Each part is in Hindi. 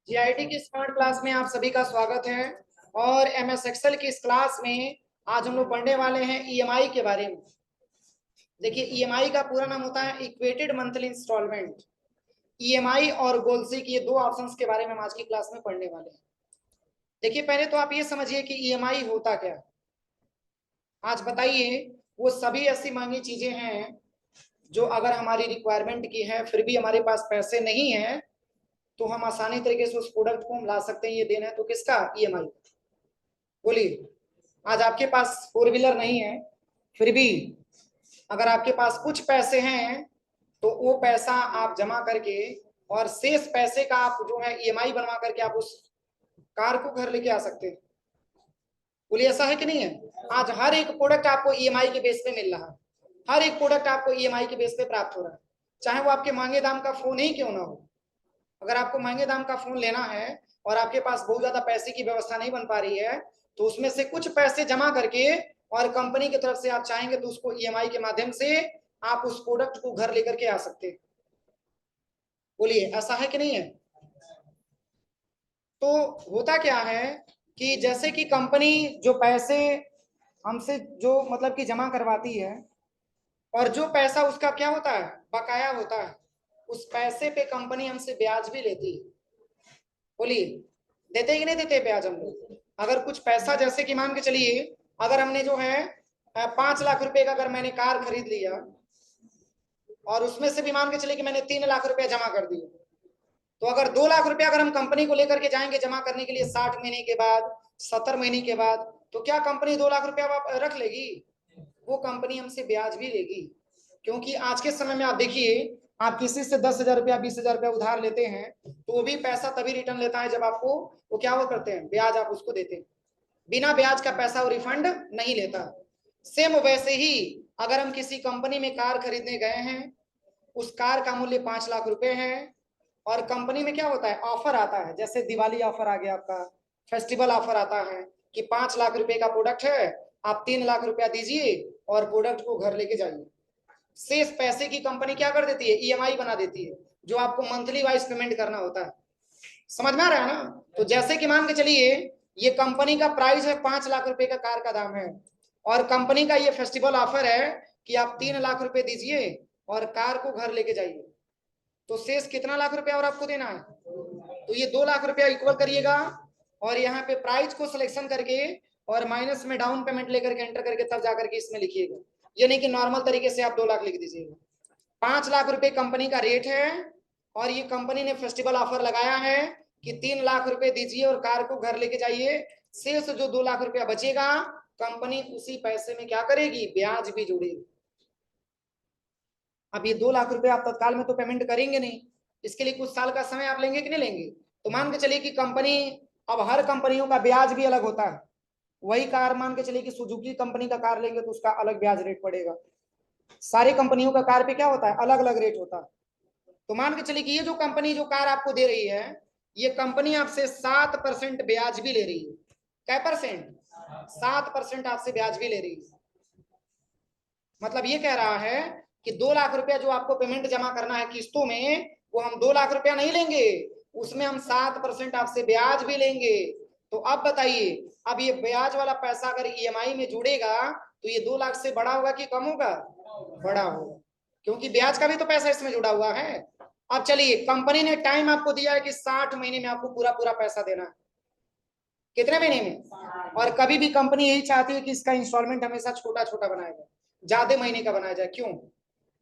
जीआईटी की स्मार्ट क्लास में आप सभी का स्वागत है। और एमएस एक्सेल की इस क्लास में आज हम लोग पढ़ने वाले हैं ईएमआई के बारे में। देखिए, ईएमआई का पूरा नाम होता है इक्वेटेड मंथली इंस्टॉलमेंट। ईएमआई और गोल्सी की ये दो ऑप्शंस के बारे में हम आज की क्लास में पढ़ने वाले हैं। देखिए, पहले तो आप ये समझिए कि ईएमआई होता क्या है। आज बताइए, वो सभी ऐसी महंगी चीजें हैं जो अगर हमारी रिक्वायरमेंट की है फिर भी हमारे पास पैसे नहीं है तो हम आसानी तरीके से उस प्रोडक्ट को हम ला सकते हैं। ये देना है तो किसका? ईएमआई। बोलिए, आज आपके पास फोर व्हीलर नहीं है फिर भी अगर आपके पास कुछ पैसे हैं तो वो पैसा आप जमा करके और शेष पैसे का आप जो है ईएमआई बनवा करके आप उस कार को घर लेके आ सकते हैं। बोलिए, ऐसा है कि नहीं है? आज हर एक प्रोडक्ट आपको ईएमआई के बेस पे मिल रहा है। हर एक प्रोडक्ट आपको ईएमआई के बेस पे प्राप्त हो रहा है, चाहे वो आपके महंगे दाम का फोन ही क्यों ना हो। अगर आपको महंगे दाम का फोन लेना है और आपके पास बहुत ज्यादा पैसे की व्यवस्था नहीं बन पा रही है तो उसमें से कुछ पैसे जमा करके और कंपनी की तरफ से आप चाहेंगे तो उसको ईएमआई के माध्यम से आप उस प्रोडक्ट को घर लेकर के आ सकते हैं। बोलिए, ऐसा है कि नहीं है? तो होता क्या है कि जैसे कि कंपनी जो पैसे हमसे जो मतलब कि जमा करवाती है और जो पैसा उसका क्या होता है, बकाया होता है, उस पैसे पे कंपनी हमसे ब्याज भी लेती है। बोलिए, देते कि नहीं देते ब्याज हम लोग? अगर कुछ पैसा जैसे कि मान के चलिए, अगर हमने जो है 5 लाख रुपए का अगर मैंने कार खरीद लिया और उसमें से भी मान के चलिए कि मैंने 3 लाख रुपया जमा कर दिया, तो अगर 2 लाख रुपया अगर हम कंपनी को लेकर के जाएंगे जमा करने के लिए 60 महीने के बाद, 70 महीने के बाद, तो क्या कंपनी 2 लाख रुपया रख लेगी? वो कंपनी हमसे ब्याज भी लेगी। क्योंकि आज के समय में आप देखिए, आप किसी से 10,000 रुपया 20,000 रुपया उधार लेते हैं तो वो भी पैसा तभी रिटर्न लेता है जब आपको वो क्या वो करते हैं, ब्याज आप उसको देते हैं। बिना ब्याज का पैसा वो रिफंड नहीं लेता। सेम वैसे ही अगर हम किसी कंपनी में कार खरीदने गए हैं, उस कार का मूल्य 5 लाख रुपए है और कंपनी में क्या होता है, ऑफर आता है, जैसे दिवाली ऑफर आ गया आपका, फेस्टिवल ऑफर आता है कि 5 लाख रुपए का प्रोडक्ट है, आप 3 लाख रुपया दीजिए और प्रोडक्ट को घर लेके जाइए। शेष पैसे की कंपनी क्या कर देती है, ईएमआई बना देती है, जो आपको मंथली वाइज पेमेंट करना होता है। समझ में आ रहा है ना? तो जैसे कि मान के चलिए, ये कंपनी का प्राइस है 5 लाख रुपए का कार का दाम है और कंपनी का ये फेस्टिवल ऑफर है कि आप 3 लाख रुपए दीजिए और कार को घर लेके जाइए। तो शेष कितना लाख रुपया और आपको देना है? तो ये 2 लाख रुपया इक्वल करिएगा और यहाँ पे प्राइस को सिलेक्शन करके और माइनस में डाउन पेमेंट लेकर के एंटर करके तब जाकर के इसमें लिखिएगा। ये नहीं कि नॉर्मल तरीके से आप 2 लाख लिख दीजिएगा। 5 लाख रुपए कंपनी का रेट है और ये कंपनी ने फेस्टिवल ऑफर लगाया है कि 3 लाख रुपए दीजिए और कार को घर लेके जाइए। शेष जो 2 लाख रुपया बचेगा कंपनी उसी पैसे में क्या करेगी, ब्याज भी जोड़ेगी। अब ये 2 लाख रुपए आप तत्काल में तो पेमेंट करेंगे नहीं, इसके लिए कुछ साल का समय आप लेंगे कि नहीं लेंगे? तो मान के चलिए कि कंपनी, अब हर कंपनियों का ब्याज भी अलग होता है। वही कार मान के चलिए कि सुजुकी कंपनी का कार लेंगे तो उसका अलग ब्याज रेट पड़ेगा। सारी कंपनियों का कार पे क्या होता है, अलग अलग रेट होता है। तो मान के चलिए कि ये जो कंपनी जो कार आपको दे रही है, ये कंपनी आपसे 7% ब्याज भी ले रही है। क्या परसेंट? 7% आपसे ब्याज भी ले रही है। मतलब ये कह रहा है कि 2 लाख रुपया जो आपको पेमेंट जमा करना है किस्तों में, वो हम 2 लाख रुपया नहीं लेंगे, उसमें हम 7% आपसे ब्याज भी लेंगे। तो अब बताइए, अब ये ब्याज वाला पैसा अगर ईएमआई में जुड़ेगा तो ये 2 लाख से बड़ा होगा कि कम होगा? बड़ा होगा, क्योंकि ब्याज का भी तो पैसा इसमें जुड़ा हुआ है। अब चलिए, कंपनी ने टाइम आपको दिया है कि 60 महीने में आपको पूरा पूरा पैसा देना है। कितने महीने में? और कभी भी कंपनी यही चाहती है कि इसका इंस्टॉलमेंट हमेशा छोटा छोटा बनाया जाए, ज्यादा महीने का बनाया जाए। क्यों?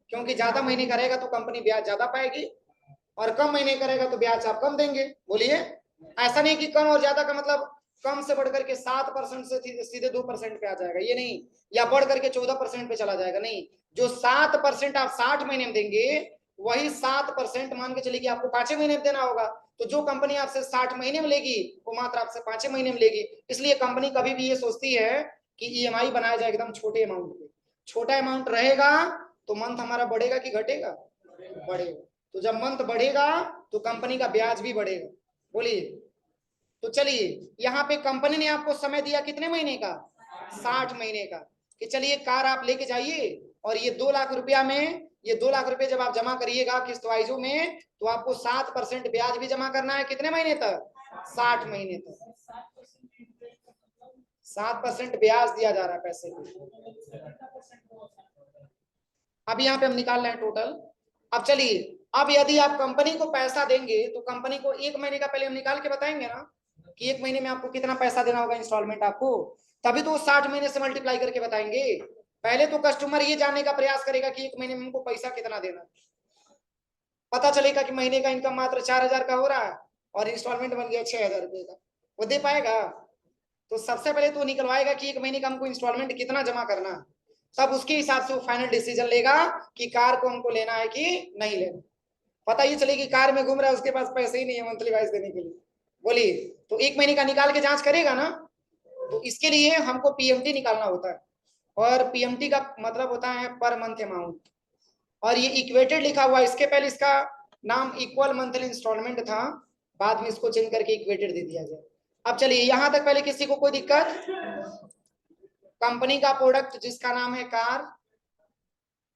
क्योंकि ज्यादा महीने का रहेगा तो कंपनी ब्याज ज्यादा पाएगी और कम महीने का रहेगा तो ब्याज आप कम देंगे। बोलिए, ऐसा नहीं कि कम और ज्यादा का मतलब कम से बढ़कर के 7% से सीधे 2% पे आ जाएगा, ये नहीं, या बढ़ करके 14% पे चला जाएगा, नहीं। जो 7% आप 60 महीने में देंगे वही 7% मान के चलिए कि आपको 5 महीने में देना होगा। तो जो कंपनी आपसे 60 महीने में लेगी वो मात्र आपसे 5 महीने में लेगी। इसलिए कंपनी कभी भी ये सोचती है कि ईएमआई बनाया जाए एकदम छोटे अमाउंट पे। छोटा अमाउंट रहेगा तो मंथ हमारा बढ़ेगा कि घटेगा? बढ़ेगा। तो जब मंथ बढ़ेगा तो कंपनी का ब्याज भी बढ़ेगा। बोलिए, तो चलिए, यहाँ पे कंपनी ने आपको समय दिया कितने महीने का? 60 महीने का। कि चलिए कार आप लेके जाइए और ये 2 लाख रुपया में ये 2 लाख रुपए जब आप जमा करिएगा किस्त वाइजों में, तो आपको 7% ब्याज भी जमा करना है। कितने महीने तक? 60 महीने तक 7% ब्याज दिया जा रहा है पैसे पे। अब यहाँ पे हम निकाल रहे हैं टोटल। अब चलिए, अब यदि आप कंपनी को पैसा देंगे तो कंपनी को 1 महीने का पहले हम निकाल के बताएंगे ना कि 1 महीने में आपको कितना पैसा देना होगा इंस्टॉलमेंट आपको, तभी तो 60 महीने से मल्टीप्लाई करके बताएंगे। पहले तो कस्टमर ये जानने का प्रयास करेगा कि 1 महीने में हमको पैसा कितना देना। पता चलेगा कि महीने का इनकम मात्र 4,000 का हो रहा है और इंस्टॉलमेंट बन गया 6,000 रुपए का, वो दे पाएगा? तो सबसे पहले तो निकलवाएगा कि 1 महीने का हमको इंस्टॉलमेंट कितना जमा करना है, तब उसके हिसाब से वो फाइनल डिसीजन लेगा कि कार को हमको लेना है कि नहीं लेना। पता ही चलेगी कार में घूम रहा है, उसके पास पैसे ही नहीं है मंथली वाइज देने के लिए। बोलिए, तो 1 महीने का निकाल के जांच करेगा ना? तो इसके लिए हमको पीएमटी निकालना होता है, और पीएमटी का मतलब होता है पर मंथ अमाउंट, और ये इक्वेटेड लिखा हुआ है। इसके पहले इसका नाम इक्वल मंथली इंस्टॉलमेंट था, बाद में इसको चेंज करके इक्वेटेड दे दिया गया। अब चलिए, यहां तक पहले किसी को कोई दिक्कत? कंपनी का प्रोडक्ट जिसका नाम है कार,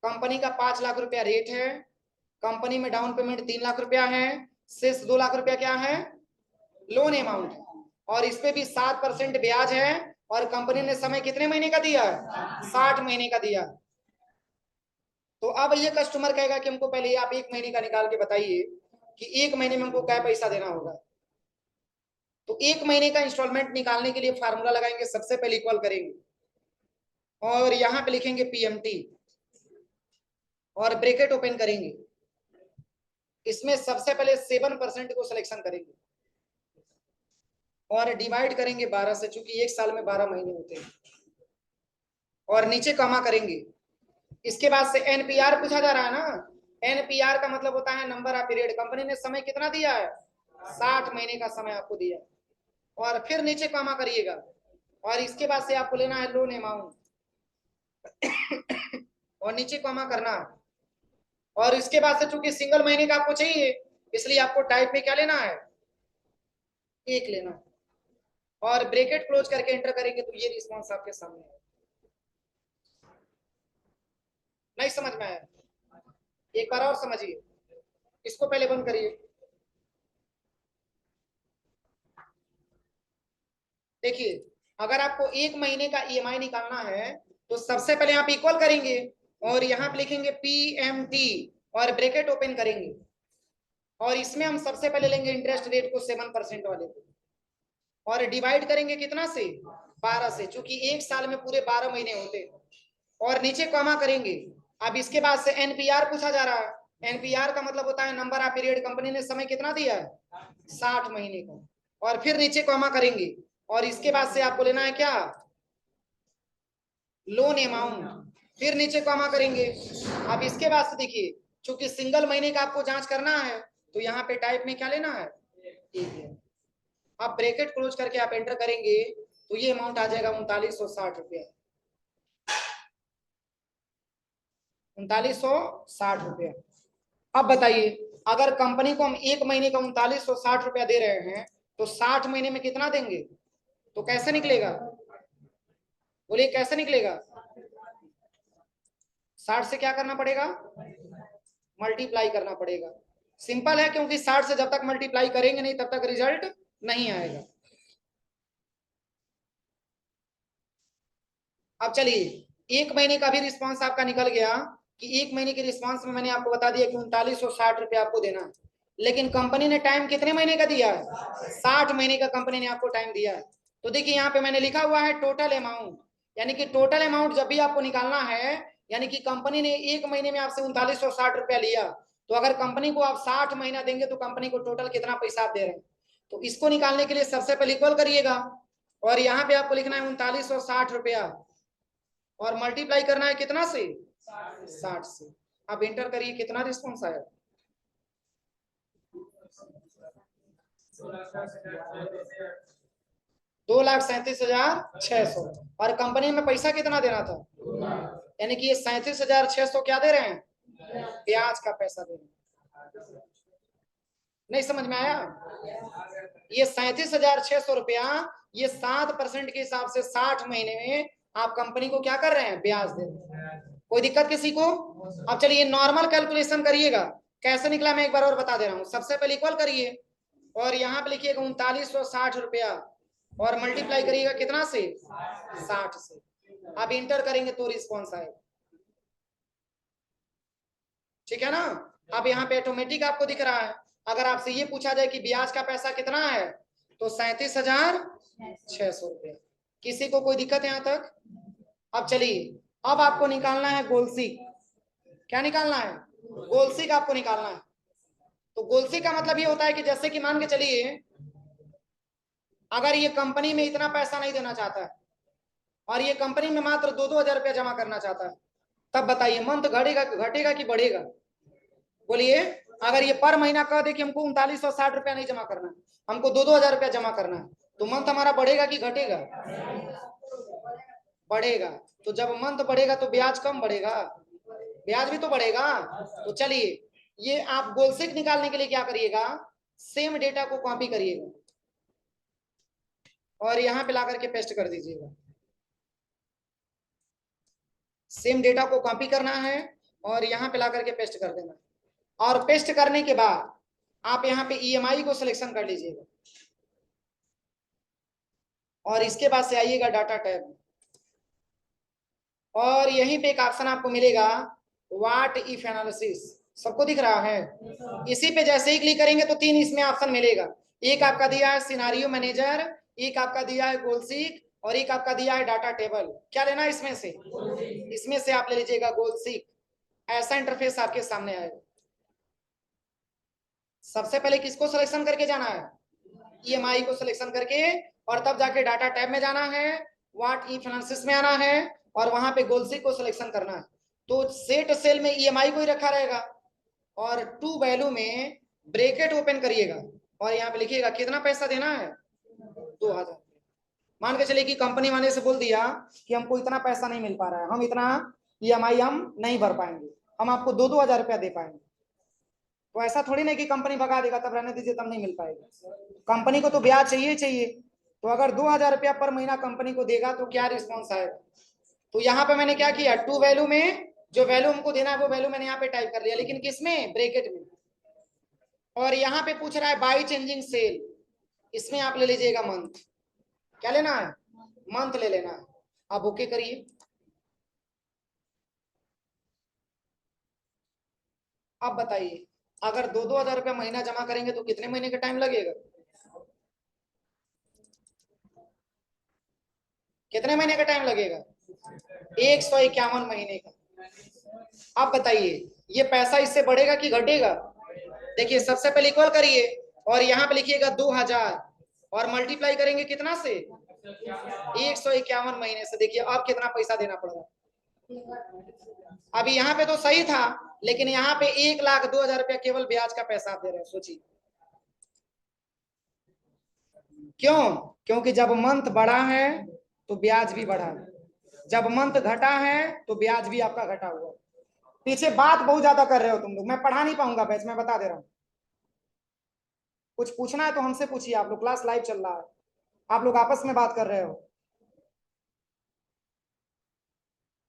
कंपनी का 5 लाख रुपया रेट है, कंपनी में डाउन पेमेंट 3 लाख रुपया है, शेष 2 लाख रुपया क्या है? लोन अमाउंट, और इस पे भी 7% ब्याज है, और कंपनी ने समय कितने महीने का दिया है? 60 महीने का दिया। तो अब ये कस्टमर कहेगा कि हमको पहले आप 1 महीने का निकाल के बताइए कि 1 महीने में हमको क्या पैसा देना होगा। तो 1 महीने का इंस्टॉलमेंट निकालने के लिए फार्मूला लगाएंगे, सबसे पहले इक्वल करेंगे और यहाँ पे लिखेंगे पीएमटी और ब्रैकेट ओपन करेंगे। इसमें सबसे पहले 7% को सिलेक्शन करेंगे और डिवाइड करेंगे 12 से, चूंकि 1 साल में 12 महीने होते हैं, और नीचे कमा करेंगे। इसके बाद से एनपीआर पूछा जा रहा है ना, एनपीआर का मतलब होता है नंबर ऑफ पीरियड। कंपनी ने समय कितना दिया है? 60 महीने का समय आपको दिया, और फिर नीचे कमा करिएगा, और इसके बाद से आपको लेना है लोन अमाउंट और नीचे कमा करना है, और इसके बाद से चूंकि सिंगल महीने का आपको चाहिए, इसलिए आपको टाइप में क्या लेना है? 1 लेना है, और ब्रैकेट क्लोज करके एंटर करेंगे तो ये रिस्पॉन्स आपके सामने है। नहीं समझ में आया? एक बार और समझिए, इसको पहले बंद करिए। देखिए, अगर आपको 1 महीने का ईएमआई निकालना है तो सबसे पहले आप इक्वल करेंगे और यहाँ पे लिखेंगे पीएमटी और ब्रैकेट ओपन करेंगे, और इसमें हम सबसे पहले लेंगे इंटरेस्ट रेट को 7% वाले को, और डिवाइड करेंगे कितना से? 12 से, क्योंकि 1 साल में पूरे 12 महीने होते हैं, और नीचे कॉमा करेंगे। अब इसके बाद से एनपीआर पूछा जा रहा है। एनपीआर का मतलब होता है नंबर ऑफ पीरियड। कंपनी ने समय कितना दिया है? 60 महीने का, और फिर नीचे कॉमा करेंगे, और इसके बाद से आपको लेना है क्या? लोन अमाउंट, फिर नीचे कॉमा करेंगे। अब इसके बाद से देखिए, चूंकि सिंगल महीने का आपको जांच करना है तो यहाँ पे टाइप में क्या लेना है? ठीक है, आप ब्रैकेट क्लोज करके आप एंटर करेंगे तो ये अमाउंट आ जाएगा 3960 रुपया। 3960 रुपया। अब बताइए, अगर कंपनी को हम 1 महीने का 3960 रुपया दे रहे हैं तो 60 महीने में कितना देंगे? तो कैसे निकलेगा? बोलिए कैसे निकलेगा? 60 से क्या करना पड़ेगा? मल्टीप्लाई करना पड़ेगा। सिंपल है, क्योंकि 60 से जब तक मल्टीप्लाई करेंगे नहीं तब तक रिजल्ट नहीं आएगा। अब चलिए, 1 महीने का भी रिस्पांस आपका निकल गया कि 1 महीने के रिस्पांस में मैंने आपको बता दिया कि 3960 रुपया आपको देना है, लेकिन कंपनी ने टाइम कितने महीने का दिया है? 60 महीने का कंपनी ने आपको टाइम दिया है। तो देखिए, यहाँ पे मैंने लिखा हुआ है टोटल अमाउंट, यानी कि टोटल अमाउंट जब भी आपको निकालना है, यानी कि कंपनी ने 1 महीने में आपसे 3960 रुपया लिया, तो अगर कंपनी को आप 60 महीना देंगे तो कंपनी को टोटल कितना पैसा आप दे रहे हैं, तो इसको निकालने के लिए सबसे पहले इक्वल करिएगा, और यहाँ पे आपको लिखना है 3960 रुपया, और मल्टीप्लाई करना है कितना से? 60 से। अब एंटर करिए, कितना रिस्पॉन्स आया? 2,37,600। और कंपनी में पैसा कितना देना था? यानी कि ये 37,600 क्या दे रहे हैं? ब्याज का पैसा दे रहे हैं। नहीं समझ में आया? ये 37,600 रुपया, ये 7% के हिसाब से 60 महीने में आप कंपनी को क्या कर रहे हैं? ब्याज दे रहे हैं। कोई दिक्कत किसी को? अब चलिए नॉर्मल कैलकुलेशन करिएगा, कैसे निकला मैं एक बार और बता दे रहा हूँ। सबसे पहले इक्वल करिए और यहाँ पे लिखिएगा 3960 रुपया और मल्टीप्लाई करिएगा कितना से, 60 से। अब इंटर करेंगे तो रिस्पॉन्स आएगा, ठीक है ना। अब यहाँ पे ऑटोमेटिक आपको दिख रहा है। अगर आपसे ये पूछा जाए कि ब्याज का पैसा कितना है तो 37,600 रुपया। किसी को कोई दिक्कत यहाँ तक? अब चलिए, अब आपको निकालना है गोल्सिक। क्या निकालना है? गोल्सिक आपको निकालना है। तो गोल्सिक का मतलब ये होता है कि जैसे कि मान के चलिए अगर ये कंपनी में इतना पैसा नहीं देना चाहता है और ये कंपनी में मात्र 2-2 हजार रुपया जमा करना चाहता है, तब बताइए मंथ घटेगा घटेगा कि बढ़ेगा? बोलिए। अगर ये पर महीना कह दे कि हमको 3960 रुपया नहीं जमा करना है, हमको 2-2 हजार रुपया जमा करना है, तो मंथ हमारा बढ़ेगा कि घटेगा? बढ़ेगा। तो जब मंथ बढ़ेगा तो ब्याज कम बढ़ेगा, ब्याज भी तो बढ़ेगा। तो चलिए, ये आप गोल्सिक निकालने के लिए क्या करिएगा, सेम डेटा को कॉपी करिएगा और यहां पे ला करके पेस्ट कर दीजिएगा। सेम डेटा को कॉपी करना है और यहां पे ला करके पेस्ट कर देना। और पेस्ट करने के बाद आप यहाँ पे ईएमआई को सिलेक्शन कर लीजिएगा और इसके बाद से आइएगा डाटा टैब और यहीं पे एक ऑप्शन आपको मिलेगा व्हाट इफ एनालिसिस। सबको दिख रहा है? इसी पे जैसे ही क्लिक करेंगे तो 3 इसमें ऑप्शन मिलेगा। एक आपका दिया है सिनारियो मैनेजर, एक आपका दिया है गोल्सिक और एक आपका दिया है डाटा टेबल। क्या लेना है इसमें से? इसमें से आप ले लीजिएगा गोल्सिक। ऐसा इंटरफेस आपके सामने आएगा। सबसे पहले किसको सिलेक्शन करके जाना है? ईएमआई को सिलेक्शन करके, और तब जाके डाटा टैब में जाना है, व्हाट ई फाइनेंसिस में आना है और वहां पे गोल्सिक को सिलेक्शन करना है। तो सेट सेल में ईएमआई को ही रखा रहेगा और टू वैल्यू में ब्रैकेट ओपन करिएगा और यहाँ पे लिखिएगा कितना पैसा देना है, 2,000। मान के चलिए कि कंपनी वाले से बोल दिया कि हमको इतना पैसा नहीं मिल पा रहा है, हम इतना ईएमआई हम नहीं भर पाएंगे, हम आपको 2-2 हजार रुपया दे पाएंगे। तो ऐसा थोड़ी नहीं कि कंपनी भगा देगा तब रहने दीजिए तब नहीं मिल पाएगा, कंपनी को तो ब्याज चाहिए चाहिए। तो अगर 2,000 रुपया पर महीना कंपनी को देगा तो क्या रिस्पॉन्स आएगा? तो यहाँ पे मैंने क्या किया, टू वैल्यू में जो वैल्यू हमको देना है वो वैल्यू मैंने यहाँ पे टाइप कर लिया, लेकिन किसमें? ब्रैकेट में। और यहाँ पे पूछ रहा है बाई चेंजिंग सेल, इसमें आप ले लीजिएगा मंथ। क्या लेना है? मंथ ले लेना है। अब ओके करिए। अब बताइए अगर 2-2 हजार रुपया महीना जमा करेंगे तो कितने महीने का टाइम लगेगा? कितने महीने का टाइम लगेगा? 151 महीने का। अब बताइए ये पैसा इससे बढ़ेगा कि घटेगा? देखिए सबसे पहले इक्वल करिए और यहाँ पे लिखिएगा 2,000 और मल्टीप्लाई करेंगे कितना से? 151 महीने से। देखिए अब कितना पैसा देना पड़ रहा है। अभी यहाँ पे तो सही था, लेकिन यहाँ पे 1,02,000 रुपया केवल ब्याज का पैसा आप दे रहे हैं। सोचिए क्यों? क्योंकि जब मंथ बढ़ा है तो ब्याज भी बढ़ा है, जब मंथ घटा है तो ब्याज भी आपका घटा हुआ। पीछे बात बहुत ज्यादा कर रहे हो तुम लोग, मैं पढ़ा नहीं पाऊंगा बैच, मैं बता दे रहा हूँ। कुछ पूछना है तो हमसे पूछिए, आप लोग क्लास लाइव चल रहा है, आप लोग आपस में बात कर रहे हो।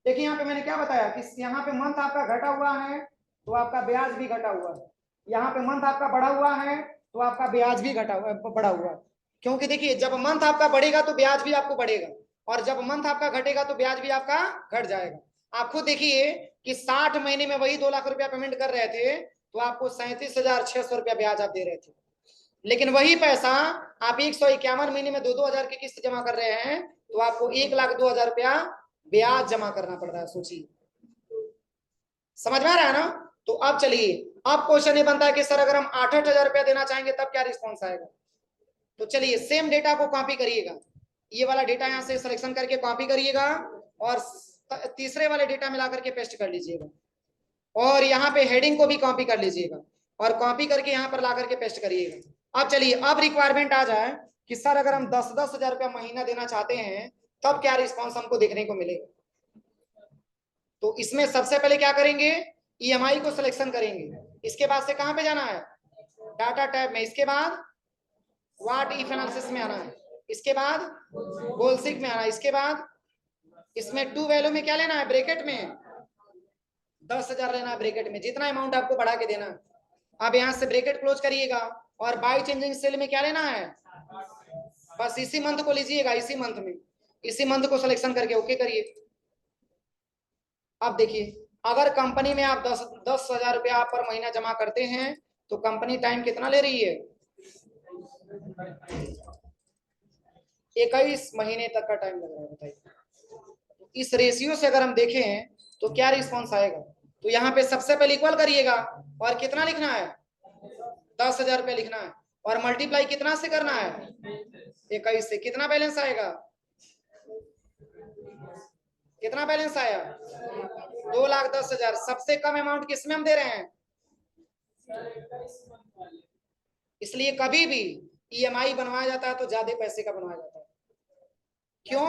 देखिए यहाँ पे मैंने क्या बताया कि यहाँ पे मंथ आपका घटा हुआ है तो आपका ब्याज भी घटा हुआ है, यहाँ पे मंथ आपका बढ़ा हुआ है तो आपका ब्याज भी घटा हुआ बढ़ा हुआ है। क्योंकि देखिए जब मंथ आपका बढ़ेगा तो ब्याज भी आपको बढ़ेगा और जब मंथ आपका घटेगा तो ब्याज भी आपका घट जाएगा। आप खुद देखिए कि 60 महीने में वही 2 लाख रुपया पेमेंट कर रहे थे तो आपको 37,600 रुपया ब्याज आप दे रहे थे, लेकिन वही पैसा आप 151 महीने में 2-2 हजार की किस्त जमा कर रहे हैं तो आपको 1,02,000 रुपया ब्याज जमा करना पड़ रहा है। सोचिए, समझ में आ रहा है ना? तो अब चलिए, अब क्वेश्चन ये बनता है कि सर अगर हम 8-8 हजार रुपया देना चाहेंगे तब क्या रिस्पॉन्स आएगा? तो चलिए सेम डेटा को कॉपी करिएगा, ये वाला डेटा यहाँ से सिलेक्शन करके कॉपी करिएगा और तीसरे वाले डेटा में ला करके पेस्ट कर लीजिएगा और यहाँ पे हेडिंग को भी कॉपी कर लीजिएगा और कॉपी करके यहाँ पर ला करके पेस्ट करिएगा। अब चलिए, अब रिक्वायरमेंट आ जाए कि सर अगर हम 10-10 हजार रुपया महीना देना चाहते हैं तब क्या रिस्पॉन्स हमको देखने को मिलेगा? तो इसमें सबसे पहले क्या करेंगे, ईएमआई को सिलेक्शन करेंगे, इसके बाद से कहां पे जाना है? डाटा टैब में, इसके बाद व्हाट इफ एनालिसिस में आना है, इसके बाद गोल्सिक में आना है, इसके बाद इसमें टू वैल्यू में क्या लेना है? ब्रैकेट में 10,000 लेना है ब्रैकेट में, जितना अमाउंट आपको बढ़ा के देना है। अब यहाँ से ब्रैकेट क्लोज करिएगा और बाय चेंजिंग सेल में क्या लेना है, बस इसी मंथ को लीजिएगा, इसी मंथ में, इसी मंथ को सिलेक्शन करके ओके करिए। अब देखिए, अगर कंपनी में आप 10,000 रुपया पर महीना जमा करते हैं तो कंपनी टाइम कितना ले रही है, 21 महीने तक का टाइम लग रहा है, बताइए। इस रेशियो से अगर हम देखें तो क्या रिस्पॉन्स आएगा, तो यहाँ पे सबसे पहले इक्वल करिएगा और कितना लिखना है, 10,000 रुपया लिखना है और मल्टीप्लाई कितना से करना है, 21 से। कितना बैलेंस आएगा, कितना बैलेंस आया, 2,10,000। सबसे कम अमाउंट किसमें हम दे रहे हैं, इसलिए कभी भी ईएमआई बनवाया जाता है तो ज्यादा पैसे का बनवाया जाता है। क्यों,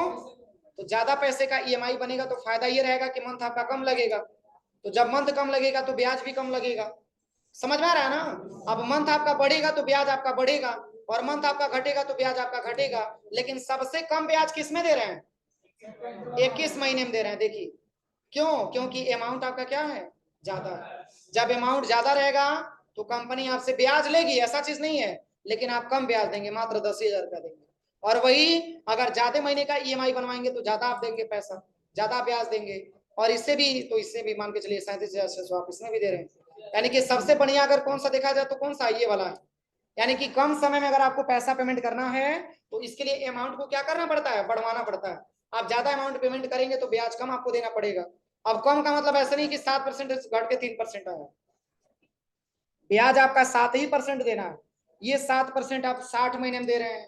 तो ज्यादा पैसे का ईएमआई बनेगा तो फायदा ये रहेगा कि मंथ आपका कम लगेगा, तो जब मंथ कम लगेगा तो ब्याज भी कम लगेगा। समझ में आ रहा है ना। अब मंथ आपका बढ़ेगा तो ब्याज आपका बढ़ेगा और मंथ आपका घटेगा तो ब्याज आपका घटेगा, लेकिन सबसे कम ब्याज किस में दे रहे हैं, 21 महीने में दे रहे हैं। देखिए क्यों, क्योंकि अमाउंट आपका क्या है, ज्यादा है। जब अमाउंट ज्यादा रहेगा तो कंपनी आपसे ब्याज लेगी, ऐसा चीज नहीं है, लेकिन आप कम ब्याज देंगे, मात्र 10,000 रुपया देंगे। और वही अगर ज्यादा महीने का ईएमआई बनवाएंगे तो ज्यादा आप देंगे पैसा, ज्यादा ब्याज देंगे। और इससे भी तो इससे भी मान के चलिए 37,600 आप इसमें भी दे रहे हैं। यानी कि सबसे बढ़िया अगर कौन सा देखा जाए तो कौन सा, ये वाला है। यानी कि कम समय में अगर आपको पैसा पेमेंट करना है तो इसके लिए अमाउंट को क्या करना पड़ता है, बढ़वाना पड़ता है। आप ज्यादा अमाउंट पेमेंट करेंगे तो ब्याज कम आपको देना पड़ेगा। अब कम का मतलब ऐसा नहीं कि 7% घट के 3% आया, ब्याज आपका 7% देना है। ये 7% आप 60 महीने में दे रहे हैं,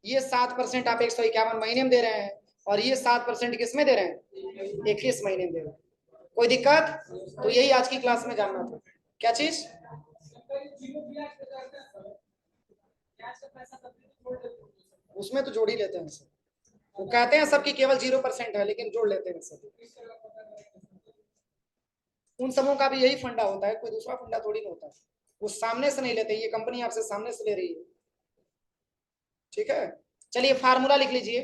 ये 7% आप 151 महीने में दे रहे हैं, और ये 7% किस में दे रहे हैं, 21 महीने में दे रहे हैं। कोई दिक्कत, तो यही आज की क्लास में जानना था। क्या चीज, उसमें तो जोड़ ही लेते हैं सब, वो कहते हैं सबकी केवल 0% है लेकिन जोड़ लेते हैं सब। उन सबों का भी यही फंडा होता है, कोई दूसरा फंडा थोड़ी नहीं होता है। वो सामने से नहीं लेते, ये कंपनी आपसे सामने से ले रही है। ठीक है, चलिए फार्मूला लिख लीजिए।